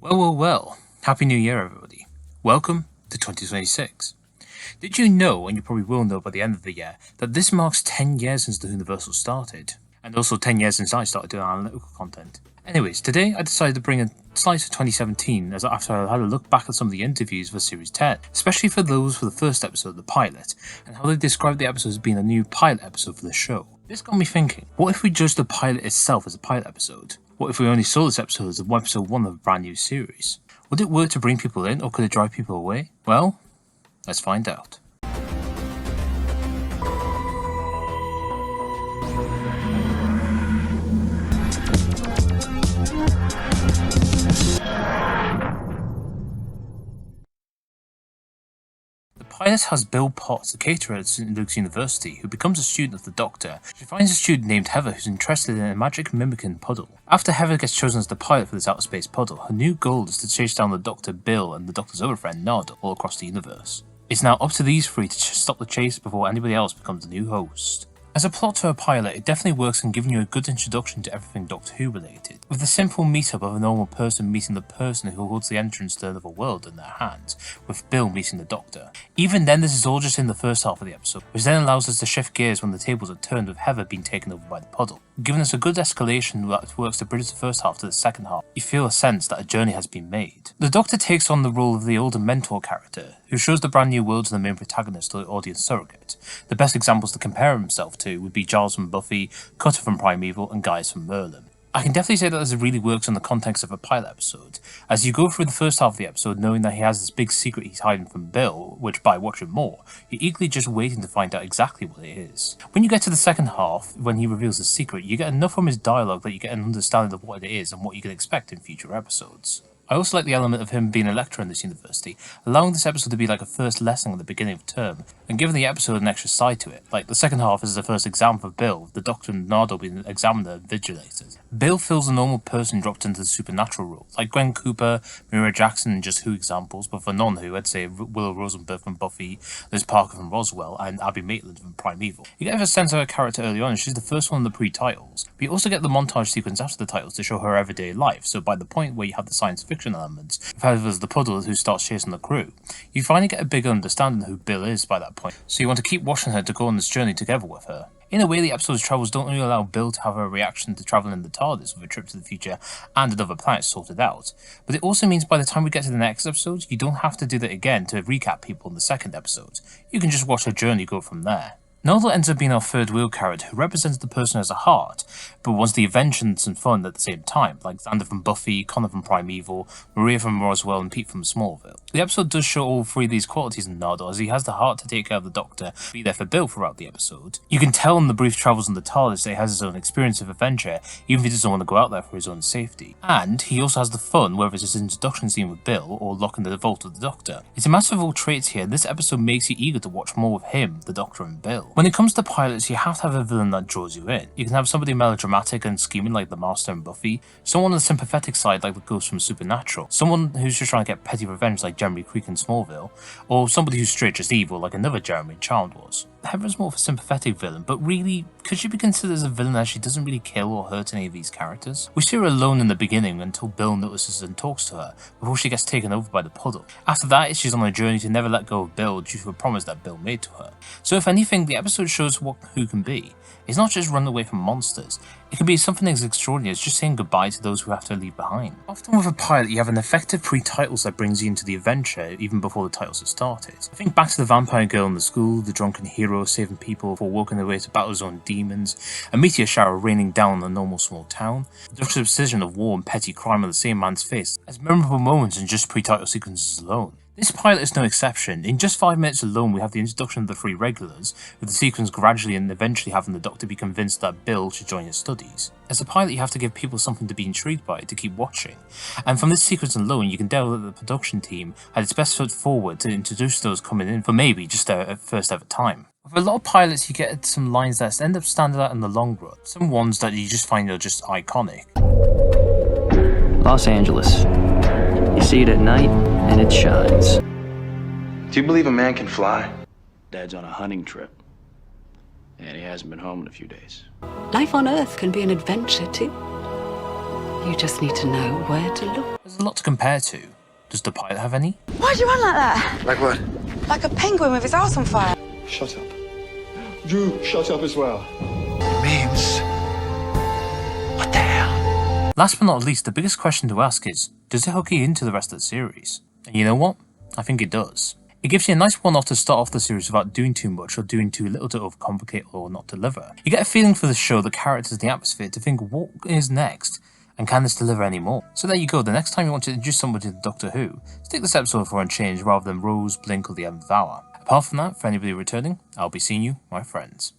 Well. Happy New Year, everybody. Welcome to 2026. Did you know, and you probably will know by the end of the year, that this marks 10 years since the Universal started? And also 10 years since I started doing analytical content. Anyways, today I decided to bring a slice of 2017 after I had a look back at some of the interviews for Series 10, especially for those for the first episode, the pilot, and how they described the episode as being a new pilot episode for the show. This got me thinking, what if we judged the pilot itself as a pilot episode? What if we only saw this episode as episode 1 of a brand new series? Would it work to bring people in, or could it drive people away? Well, let's find out. The pilot has Bill Potts, a caterer at St. Luke's University, who becomes a student of the Doctor. She finds a student named Heather who's interested in a magic mimicking puddle. After Heather gets chosen as the pilot for this outer space puddle, her new goal is to chase down the Doctor, Bill, and the Doctor's other friend, Nod, all across the universe. It's now up to these three to stop the chase before anybody else becomes the new host. As a plot for a pilot, it definitely works in giving you a good introduction to everything Doctor Who related, with the simple meetup of a normal person meeting the person who holds the entrance to another world in their hands, with Bill meeting the Doctor. Even then, this is all just in the first half of the episode, which then allows us to shift gears when the tables are turned with Heather being taken over by the puddle, giving us a good escalation that works to bridge the first half to the second half. You feel a sense that a journey has been made. The Doctor takes on the role of the older mentor character, who shows the brand new world to the main protagonist or the audience surrogate. The best examples to compare himself to would be Giles from Buffy, Cutter from Primeval, and Gaius from Merlin. I can definitely say that this really works in the context of a pilot episode, as you go through the first half of the episode knowing that he has this big secret he's hiding from Bill, which by watching more, you're eagerly just waiting to find out exactly what it is. When you get to the second half, when he reveals the secret, you get enough from his dialogue that you get an understanding of what it is and what you can expect in future episodes. I also like the element of him being a lecturer in this university, allowing this episode to be like a first lesson at the beginning of term, and giving the episode an extra side to it. Like the second half is the first exam for Bill, the Doctor and Nardo being the examiner and vigilators. Bill feels a normal person dropped into the supernatural role, like Gwen Cooper, Mira Jackson, and just Who examples, but for non-Who, I'd say Willow Rosenberg from Buffy, Liz Parker from Roswell, and Abby Maitland from Primeval. You get a sense of her character early on, and she's the first one in the pre-titles, but you also get the montage sequence after the titles to show her everyday life, so by the point where you have the science fiction elements, if Heather's the puddle who starts chasing the crew, you finally get a bigger understanding of who Bill is by that point, so you want to keep watching her to go on this journey together with her. In a way, the episode's travels don't only allow Bill to have a reaction to travelling in the TARDIS with a trip to the future and another planet sorted out, but it also means by the time we get to the next episode, you don't have to do that again to recap people in the second episode. You can just watch her journey go from there. Naldo ends up being our third wheel character who represents the person as a heart, but wants the adventures and fun at the same time, like Xander from Buffy, Connor from Primeval, Maria from Roswell, and Pete from Smallville. The episode does show all three of these qualities in Naldo, as he has the heart to take care of the Doctor, be there for Bill throughout the episode. You can tell in the brief travels in the TARDIS that he has his own experience of adventure, even if he doesn't want to go out there for his own safety. And he also has the fun, whether it's his introduction scene with Bill, or locking the vault with the Doctor. It's a matter of all traits here, and this episode makes you eager to watch more with him, the Doctor, and Bill. When it comes to pilots, you have to have a villain that draws you in. You can have somebody melodramatic and scheming like the Master and Buffy, someone on the sympathetic side like the Ghost from Supernatural, someone who's just trying to get petty revenge like Jeremy Creek in Smallville, or somebody who's straight just evil like another Jeremy in Charmed was. Heather's more of a sympathetic villain, but really, could she be considered as a villain as she doesn't really kill or hurt any of these characters? We see her alone in the beginning until Bill notices and talks to her, before she gets taken over by the puddle. After that, she's on a journey to never let go of Bill due to a promise that Bill made to her. So if anything, the episode shows what Who can be. It's not just run away from monsters, it can be something as extraordinary as just saying goodbye to those who have to leave behind. Often with a pilot, you have an effective pre-titles that brings you into the adventure even before the titles have started. I think back to the vampire girl in the school, the drunken hero saving people before walking their way to battle his own demons, a meteor shower raining down on a normal small town, the Doctor's precision of war and petty crime on the same man's face, as memorable moments in just pre-title sequences alone. This pilot is no exception. In just 5 minutes alone, we have the introduction of the three regulars, with the sequence gradually and eventually having the Doctor be convinced that Bill should join his studies. As a pilot, you have to give people something to be intrigued by, to keep watching. And from this sequence alone, you can tell that the production team had its best foot forward to introduce those coming in for maybe just their first ever time. With a lot of pilots, you get some lines that end up standing out in the long run, some ones that you just find are just iconic. Los Angeles. You see it at night, and it shines. Do you believe a man can fly? Dad's on a hunting trip, and he hasn't been home in a few days. Life on Earth can be an adventure too. You just need to know where to look. There's a lot to compare to. Does the pilot have any? Why'd you run like that? Like what? Like a penguin with his arse on fire. Shut up. You shut up as well. It means. What the hell? Last but not least, the biggest question to ask is, does it hook you into the rest of the series? And you know what? I think it does. It gives you a nice one-off to start off the series without doing too much or doing too little to overcomplicate or not deliver. You get a feeling for the show, the characters, the atmosphere to think what is next, and can this deliver any more? So there you go, the next time you want to introduce somebody to Doctor Who, stick this episode for Unchanged rather than Rose, Blink or the 11th Hour. Apart from that, for anybody returning, I'll be seeing you, my friends.